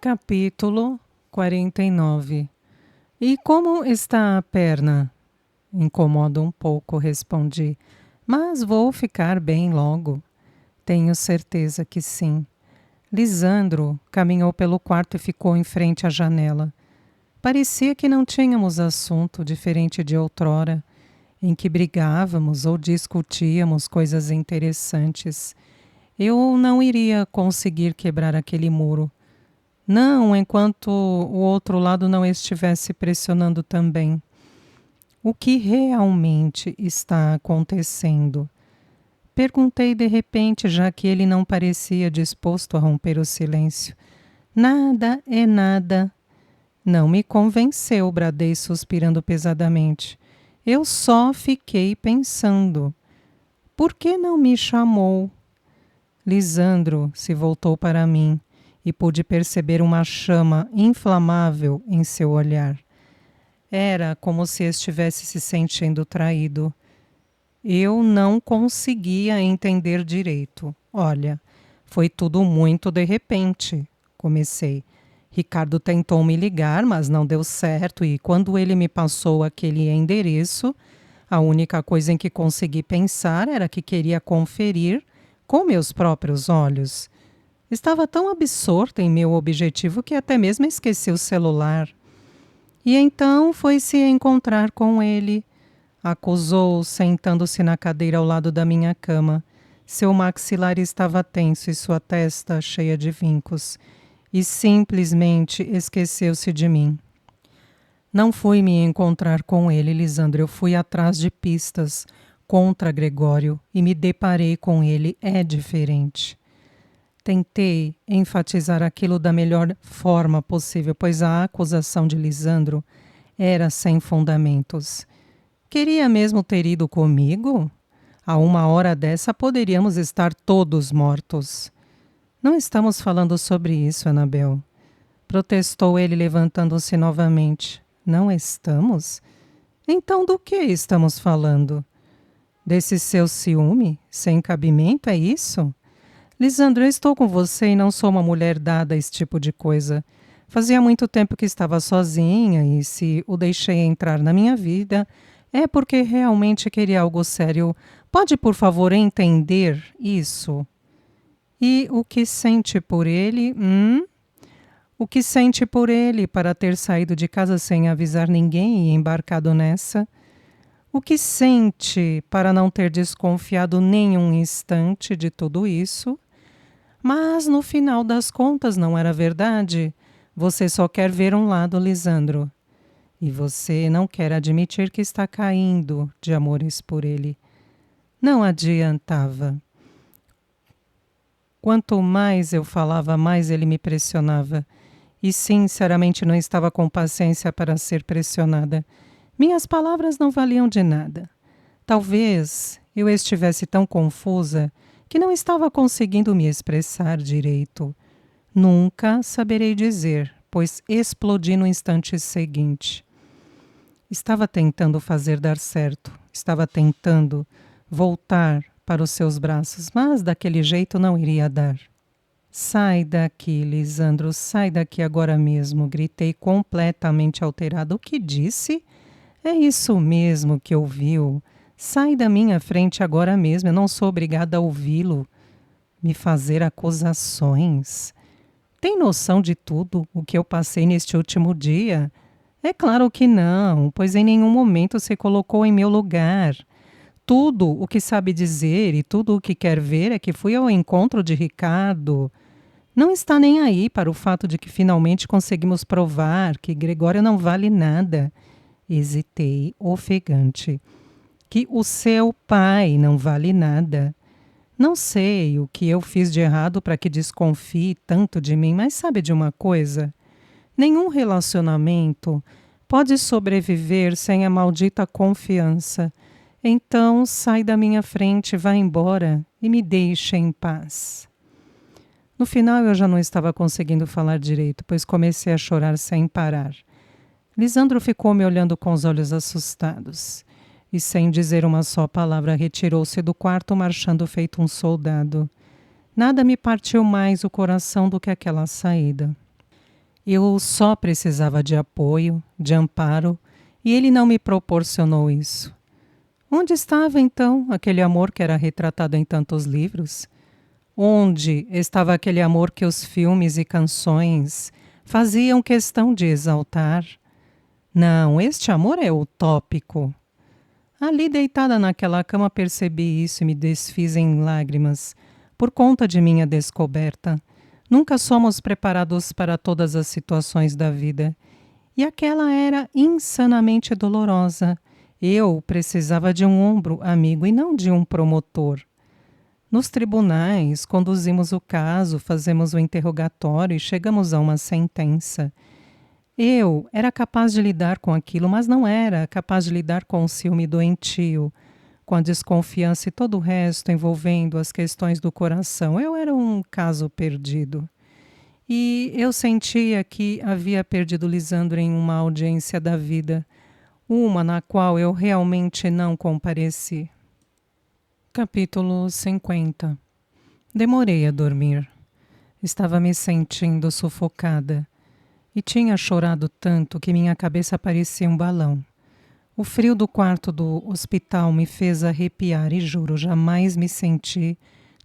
Capítulo 49. E como está a perna? Incomoda um pouco, respondi. Mas vou ficar bem logo. Tenho certeza que sim. Lisandro caminhou pelo quarto e ficou em frente à janela. Parecia que não tínhamos assunto diferente de outrora, em que brigávamos ou discutíamos coisas interessantes. Eu não iria conseguir quebrar aquele muro. Não, enquanto o outro lado não estivesse pressionando também. O que realmente está acontecendo? Perguntei de repente, já que ele não parecia disposto a romper o silêncio. Nada é nada. Não me convenceu, bradei suspirando pesadamente. Eu só fiquei pensando. Por que não me chamou? Lisandro se voltou para mim e pude perceber uma chama inflamável em seu olhar. Era como se estivesse se sentindo traído. Eu não conseguia entender direito. Olha, foi tudo muito de repente, comecei. Ricardo tentou me ligar, mas não deu certo, e quando ele me passou aquele endereço, a única coisa em que consegui pensar era que queria conferir com meus próprios olhos. Estava tão absorta em meu objetivo que até mesmo esqueci o celular. E então foi se encontrar com ele. Acusou, sentando-se na cadeira ao lado da minha cama. Seu maxilar estava tenso e sua testa cheia de vincos. E simplesmente esqueceu-se de mim. Não fui me encontrar com ele, Lisandro. Eu fui atrás de pistas contra Gregório e me deparei com ele. É diferente. Tentei enfatizar aquilo da melhor forma possível, pois a acusação de Lisandro era sem fundamentos. Queria mesmo ter ido comigo? A uma hora dessa poderíamos estar todos mortos. Não estamos falando sobre isso, Anabel. Protestou ele, levantando-se novamente. Não estamos? Então do que estamos falando? Desse seu ciúme? Sem cabimento, é isso? Lisandro, eu estou com você e não sou uma mulher dada a esse tipo de coisa. Fazia muito tempo que estava sozinha e se o deixei entrar na minha vida é porque realmente queria algo sério. Pode, por favor, entender isso? E o que sente por ele? O que sente por ele para ter saído de casa sem avisar ninguém e embarcado nessa? O que sente para não ter desconfiado nem um instante de tudo isso? Mas no final das contas não era verdade. Você só quer ver um lado, Lisandro. E você não quer admitir que está caindo de amores por ele. Não adiantava. Quanto mais eu falava, mais ele me pressionava. E sinceramente não estava com paciência para ser pressionada. Minhas palavras não valiam de nada. Talvez eu estivesse tão confusa que não estava conseguindo me expressar direito. Nunca saberei dizer, pois explodi no instante seguinte. Estava tentando fazer dar certo, estava tentando voltar para os seus braços, mas daquele jeito não iria dar. Sai daqui, Lisandro, sai daqui agora mesmo, gritei completamente alterado. O que disse? É isso mesmo que ouviu. Sai da minha frente agora mesmo, eu não sou obrigada a ouvi-lo. Me fazer acusações. Tem noção de tudo o que eu passei neste último dia? É claro que não, pois em nenhum momento se colocou em meu lugar. Tudo o que sabe dizer e tudo o que quer ver é que fui ao encontro de Ricardo. Não está nem aí para o fato de que finalmente conseguimos provar que Gregório não vale nada. Hesitei, ofegante. Que o seu pai não vale nada. Não sei o que eu fiz de errado para que desconfie tanto de mim, mas sabe de uma coisa? Nenhum relacionamento pode sobreviver sem a maldita confiança. Então sai da minha frente, vá embora e me deixe em paz. No final eu já não estava conseguindo falar direito, pois comecei a chorar sem parar. Lisandro ficou me olhando com os olhos assustados. E sem dizer uma só palavra retirou-se do quarto marchando feito um soldado. Nada me partiu mais o coração do que aquela saída. Eu só precisava de apoio, de amparo, e ele não me proporcionou isso. Onde estava então aquele amor que era retratado em tantos livros? Onde estava aquele amor que os filmes e canções faziam questão de exaltar? Não, este amor é utópico. Ali deitada naquela cama percebi isso e me desfiz em lágrimas, por conta de minha descoberta. Nunca somos preparados para todas as situações da vida. E aquela era insanamente dolorosa. Eu precisava de um ombro amigo e não de um promotor. Nos tribunais, conduzimos o caso, fazemos o interrogatório e chegamos a uma sentença. Eu era capaz de lidar com aquilo, mas não era capaz de lidar com o ciúme doentio, com a desconfiança e todo o resto envolvendo as questões do coração. Eu era um caso perdido. E eu sentia que havia perdido Lisandro em uma audiência da vida, uma na qual eu realmente não compareci. Capítulo 50. Demorei a dormir. Estava me sentindo sufocada e tinha chorado tanto que minha cabeça parecia um balão. O frio do quarto do hospital me fez arrepiar e juro, jamais me senti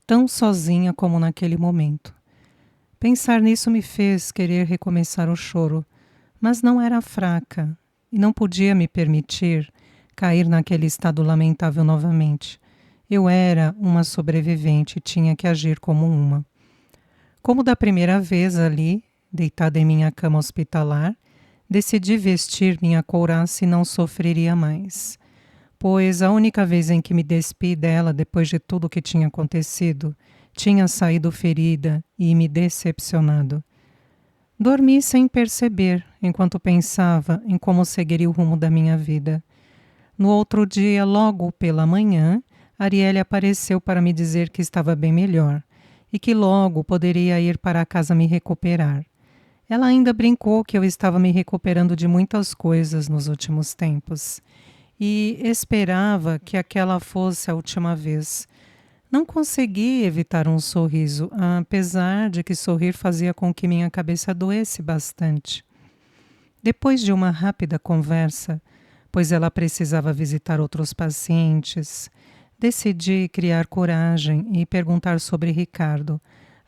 tão sozinha como naquele momento. Pensar nisso me fez querer recomeçar o choro, mas não era fraca e não podia me permitir cair naquele estado lamentável novamente. Eu era uma sobrevivente e tinha que agir como uma. Como da primeira vez ali, deitada em minha cama hospitalar, decidi vestir minha couraça e não sofreria mais. Pois a única vez em que me despi dela depois de tudo o que tinha acontecido, tinha saído ferida e me decepcionado. Dormi sem perceber, enquanto pensava em como seguiria o rumo da minha vida. No outro dia, logo pela manhã, Arielle apareceu para me dizer que estava bem melhor e que logo poderia ir para casa me recuperar. Ela ainda brincou que eu estava me recuperando de muitas coisas nos últimos tempos e esperava que aquela fosse a última vez. Não consegui evitar um sorriso, apesar de que sorrir fazia com que minha cabeça doesse bastante. Depois de uma rápida conversa, pois ela precisava visitar outros pacientes, decidi criar coragem e perguntar sobre Ricardo.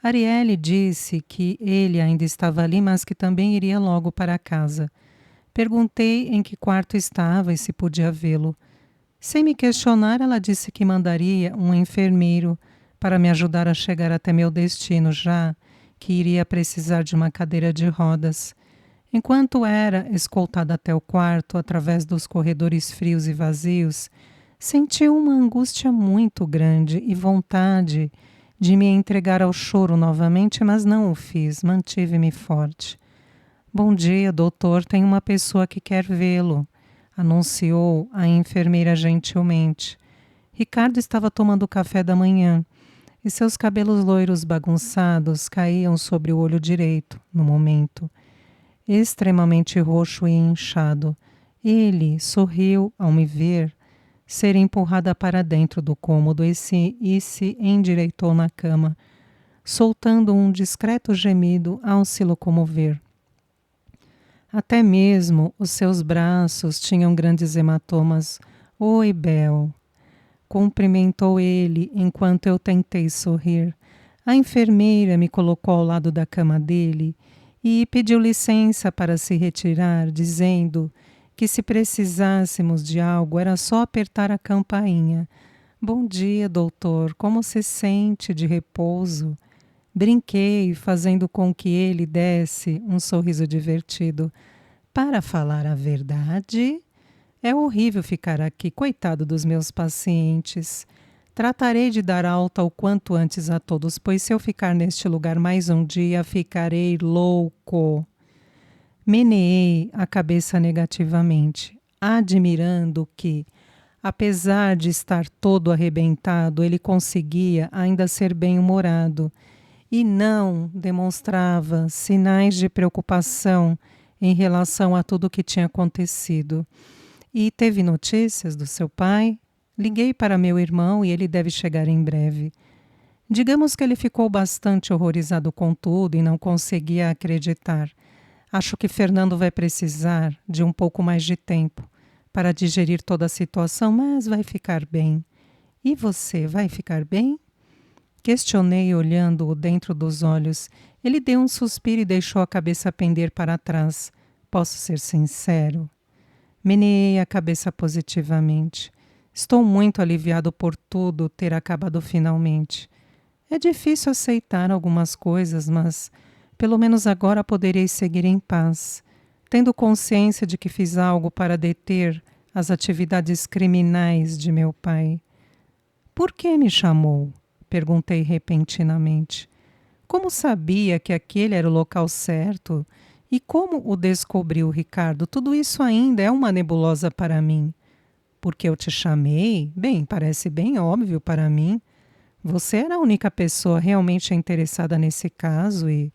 Arielle disse que ele ainda estava ali, mas que também iria logo para casa. Perguntei em que quarto estava e se podia vê-lo. Sem me questionar, ela disse que mandaria um enfermeiro para me ajudar a chegar até meu destino, já que iria precisar de uma cadeira de rodas. Enquanto era escoltada até o quarto, através dos corredores frios e vazios, senti uma angústia muito grande e vontade de me entregar ao choro novamente, mas não o fiz, mantive-me forte. Bom dia, doutor, tem uma pessoa que quer vê-lo, anunciou a enfermeira gentilmente. Ricardo estava tomando café da manhã e seus cabelos loiros bagunçados caíam sobre o olho direito, no momento, extremamente roxo e inchado. Ele sorriu ao me ver ser empurrada para dentro do cômodo e se endireitou na cama, soltando um discreto gemido ao se locomover. Até mesmo os seus braços tinham grandes hematomas. Oi, Bel. Cumprimentou ele enquanto eu tentei sorrir. A enfermeira me colocou ao lado da cama dele e pediu licença para se retirar, dizendo que se precisássemos de algo era só apertar a campainha. Bom dia, doutor. Como se sente de repouso? Brinquei, fazendo com que ele desse um sorriso divertido. Para falar a verdade, é horrível ficar aqui, coitado dos meus pacientes. Tratarei de dar alta o quanto antes a todos, pois se eu ficar neste lugar mais um dia, ficarei louco. Meneei a cabeça negativamente, admirando que, apesar de estar todo arrebentado, ele conseguia ainda ser bem-humorado e não demonstrava sinais de preocupação em relação a tudo o que tinha acontecido. E teve notícias do seu pai? Liguei para meu irmão e ele deve chegar em breve. Digamos que ele ficou bastante horrorizado com tudo e não conseguia acreditar. Acho que Fernando vai precisar de um pouco mais de tempo para digerir toda a situação, mas vai ficar bem. E você vai ficar bem? Questionei, olhando-o dentro dos olhos. Ele deu um suspiro e deixou a cabeça pender para trás. Posso ser sincero? Meneei a cabeça positivamente. Estou muito aliviado por tudo ter acabado finalmente. É difícil aceitar algumas coisas, mas pelo menos agora poderei seguir em paz, tendo consciência de que fiz algo para deter as atividades criminais de meu pai. Por que me chamou? Perguntei repentinamente. Como sabia que aquele era o local certo? E como o descobriu, Ricardo? Tudo isso ainda é uma nebulosa para mim. Porque eu te chamei? Bem, parece bem óbvio para mim. Você era a única pessoa realmente interessada nesse caso e,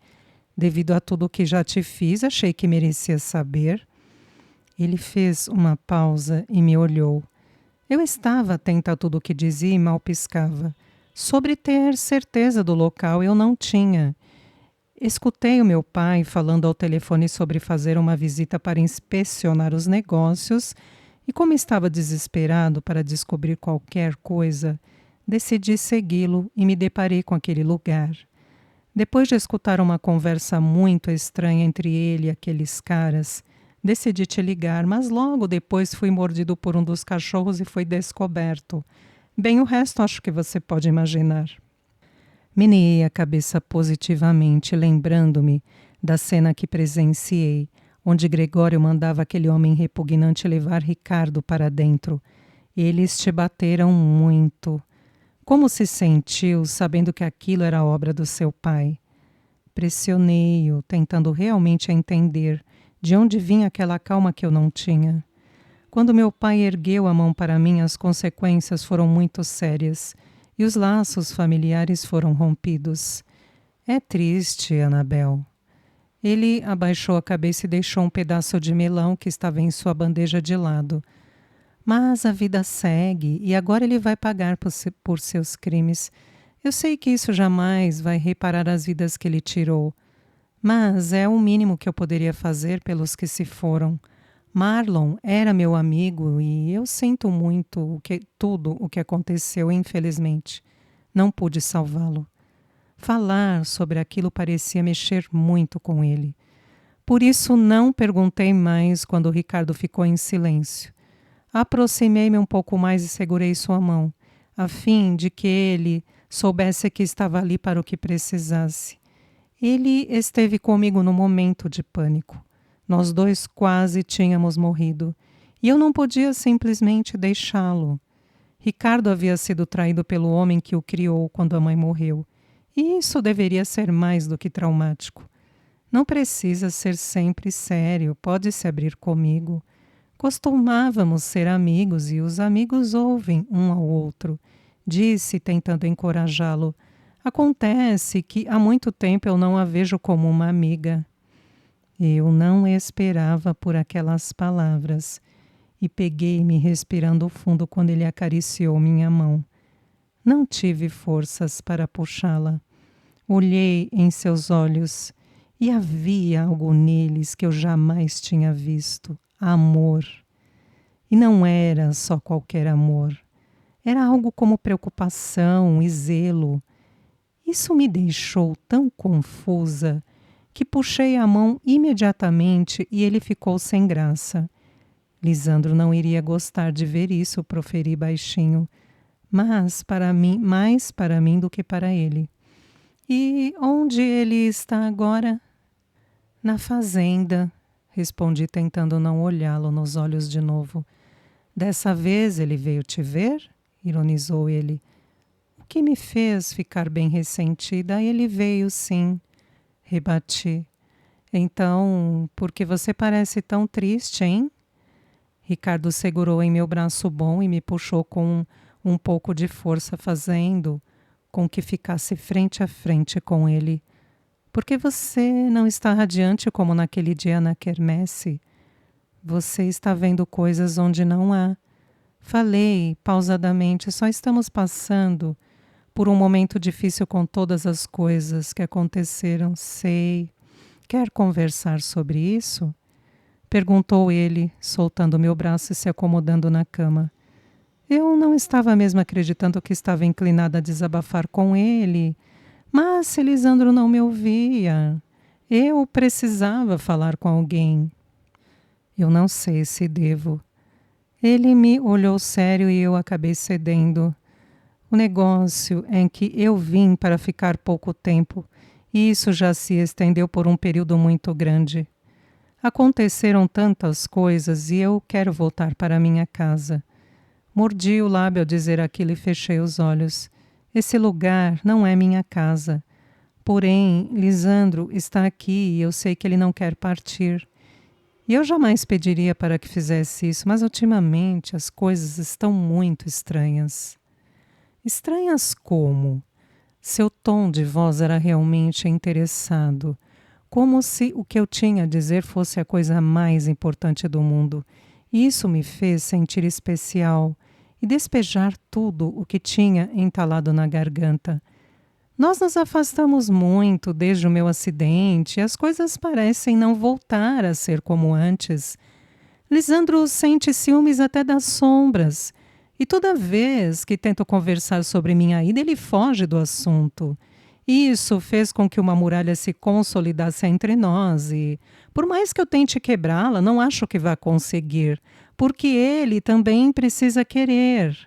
devido a tudo o que já te fiz, achei que merecia saber. Ele fez uma pausa e me olhou. Eu estava atenta a tudo o que dizia e mal piscava. Sobre ter certeza do local, eu não tinha. Escutei o meu pai falando ao telefone sobre fazer uma visita para inspecionar os negócios e, como estava desesperado para descobrir qualquer coisa, decidi segui-lo e me deparei com aquele lugar. Depois de escutar uma conversa muito estranha entre ele e aqueles caras, decidi te ligar, mas logo depois fui mordido por um dos cachorros e foi descoberto. Bem, o resto acho que você pode imaginar. Meneei a cabeça positivamente, lembrando-me da cena que presenciei, onde Gregório mandava aquele homem repugnante levar Ricardo para dentro. Eles te bateram muito. Como se sentiu sabendo que aquilo era obra do seu pai? Pressionei-o, tentando realmente entender de onde vinha aquela calma que eu não tinha. Quando meu pai ergueu a mão para mim, as consequências foram muito sérias e os laços familiares foram rompidos. É triste, Anabel. Ele abaixou a cabeça e deixou um pedaço de melão que estava em sua bandeja de lado. Mas a vida segue e agora ele vai pagar por seus crimes. Eu sei que isso jamais vai reparar as vidas que ele tirou, mas é o mínimo que eu poderia fazer pelos que se foram. Marlon era meu amigo e eu sinto muito tudo o que aconteceu, infelizmente. Não pude salvá-lo. Falar sobre aquilo parecia mexer muito com ele. Por isso não perguntei mais quando o Ricardo ficou em silêncio. Aproximei-me um pouco mais e segurei sua mão, a fim de que ele soubesse que estava ali para o que precisasse. Ele esteve comigo no momento de pânico. Nós dois quase tínhamos morrido, e eu não podia simplesmente deixá-lo. Ricardo havia sido traído pelo homem que o criou quando a mãe morreu, e isso deveria ser mais do que traumático. Não precisa ser sempre sério, pode se abrir comigo. Costumávamos ser amigos e os amigos ouvem um ao outro, disse, tentando encorajá-lo. Acontece que há muito tempo eu não a vejo como uma amiga. Eu não esperava por aquelas palavras e peguei-me respirando fundo quando ele acariciou minha mão. Não tive forças para puxá-la. Olhei em seus olhos e havia algo neles que eu jamais tinha visto. Amor. E não era só qualquer amor. Era algo como preocupação e zelo. Isso me deixou tão confusa que puxei a mão imediatamente e ele ficou sem graça. Lisandro não iria gostar de ver isso, proferi baixinho, mas para mim, mais para mim do que para ele. E onde ele está agora? Na fazenda, respondi tentando não olhá-lo nos olhos de novo. Dessa vez ele veio te ver? Ironizou ele. O que me fez ficar bem ressentida, ele veio sim, rebati. Então, por que você parece tão triste, hein? Ricardo segurou em meu braço bom e me puxou com um pouco de força, fazendo com que ficasse frente a frente com ele. Por que você não está radiante como naquele dia na quermesse? Você está vendo coisas onde não há. Falei pausadamente, só estamos passando por um momento difícil com todas as coisas que aconteceram, sei. Quer conversar sobre isso? Perguntou ele, soltando meu braço e se acomodando na cama. Eu não estava mesmo acreditando que estava inclinada a desabafar com ele, mas se Lisandro não me ouvia, eu precisava falar com alguém. Eu não sei se devo. Ele me olhou sério e eu acabei cedendo. O negócio é que eu vim para ficar pouco tempo, e isso já se estendeu por um período muito grande. Aconteceram tantas coisas e eu quero voltar para minha casa. Mordi o lábio ao dizer aquilo e fechei os olhos. Esse lugar não é minha casa. Porém, Lisandro está aqui e eu sei que ele não quer partir. E eu jamais pediria para que fizesse isso, mas ultimamente as coisas estão muito estranhas. Estranhas como? Seu tom de voz era realmente interessado, como se o que eu tinha a dizer fosse a coisa mais importante do mundo. E isso me fez sentir especial e despejar tudo o que tinha entalado na garganta. Nós nos afastamos muito desde o meu acidente e as coisas parecem não voltar a ser como antes. Lisandro sente ciúmes até das sombras. E toda vez que tento conversar sobre minha ida, ele foge do assunto. Isso fez com que uma muralha se consolidasse entre nós e, por mais que eu tente quebrá-la, não acho que vá conseguir, porque ele também precisa querer.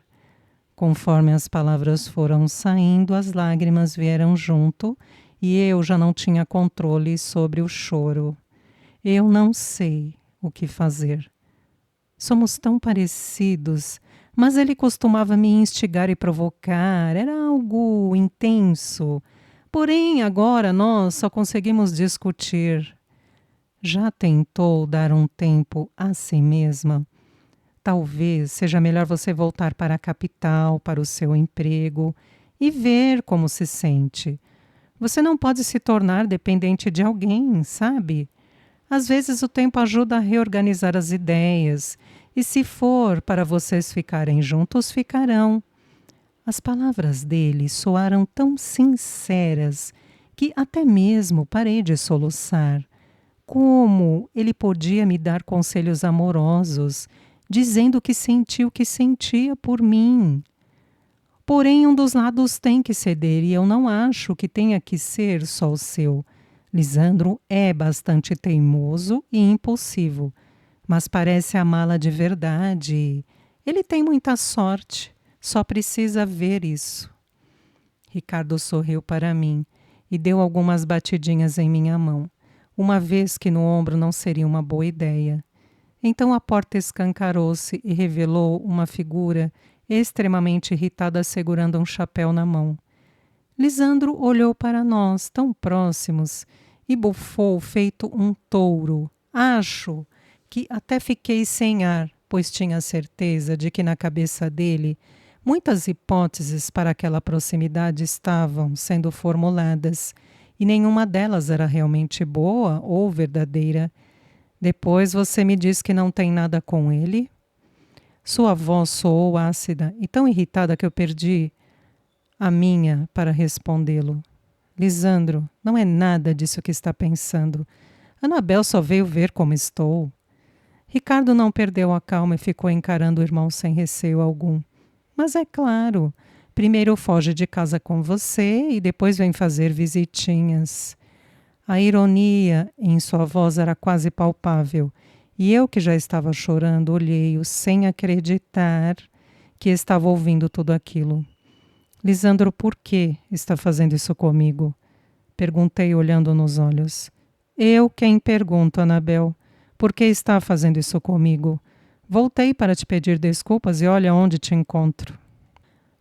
Conforme as palavras foram saindo, as lágrimas vieram junto e eu já não tinha controle sobre o choro. Eu não sei o que fazer. Somos tão parecidos, mas ele costumava me instigar e provocar, era algo intenso. Porém, agora nós só conseguimos discutir. Já tentou dar um tempo a si mesma? Talvez seja melhor você voltar para a capital, para o seu emprego e ver como se sente. Você não pode se tornar dependente de alguém, sabe? Às vezes o tempo ajuda a reorganizar as ideias, e se for para vocês ficarem juntos, ficarão. As palavras dele soaram tão sinceras que até mesmo parei de soluçar. Como ele podia me dar conselhos amorosos, dizendo que sentiu o que sentia por mim? Porém, um dos lados tem que ceder e eu não acho que tenha que ser só o seu. Lisandro é bastante teimoso e impulsivo, mas parece amá-la de verdade. Ele tem muita sorte, só precisa ver isso. Ricardo sorriu para mim e deu algumas batidinhas em minha mão, uma vez que no ombro não seria uma boa ideia. Então a porta escancarou-se e revelou uma figura extremamente irritada segurando um chapéu na mão. Lisandro olhou para nós, tão próximos, e bufou feito um touro. Acho que até fiquei sem ar, pois tinha certeza de que na cabeça dele muitas hipóteses para aquela proximidade estavam sendo formuladas, e nenhuma delas era realmente boa ou verdadeira. Depois você me diz que não tem nada com ele? Sua voz soou ácida e tão irritada que eu perdi a minha para respondê-lo. Lisandro, não é nada disso que está pensando. Anabel só veio ver como estou. Ricardo não perdeu a calma e ficou encarando o irmão sem receio algum. Mas é claro, primeiro foge de casa com você e depois vem fazer visitinhas. A ironia em sua voz era quase palpável, e eu, que já estava chorando, olhei-o sem acreditar que estava ouvindo tudo aquilo. Lisandro, por que está fazendo isso comigo? Perguntei olhando nos olhos. Eu quem pergunto, Anabel. Por que está fazendo isso comigo? Voltei para te pedir desculpas e olha onde te encontro.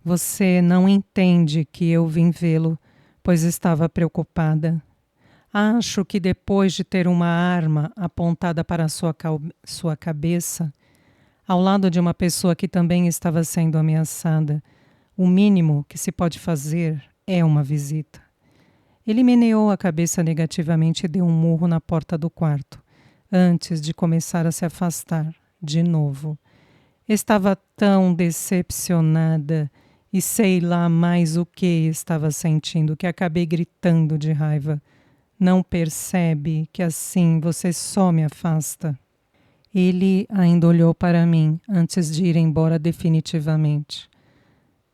Você não entende que eu vim vê-lo, pois estava preocupada. Acho que depois de ter uma arma apontada para a sua cabeça, ao lado de uma pessoa que também estava sendo ameaçada, o mínimo que se pode fazer é uma visita. Ele meneou a cabeça negativamente e deu um murro na porta do quarto, antes de começar a se afastar, de novo. Estava tão decepcionada e sei lá mais o que estava sentindo, que acabei gritando de raiva. Não percebe que assim você só me afasta? Ele ainda olhou para mim antes de ir embora definitivamente.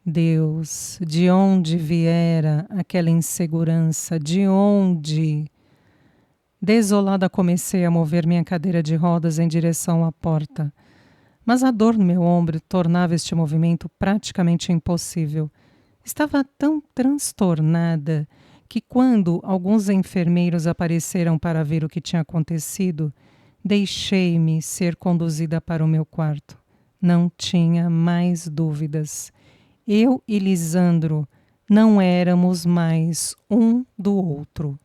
Deus, de onde viera aquela insegurança? De onde? Desolada, comecei a mover minha cadeira de rodas em direção à porta. Mas a dor no meu ombro tornava este movimento praticamente impossível. Estava tão transtornada que, quando alguns enfermeiros apareceram para ver o que tinha acontecido, deixei-me ser conduzida para o meu quarto. Não tinha mais dúvidas. Eu e Lisandro não éramos mais um do outro.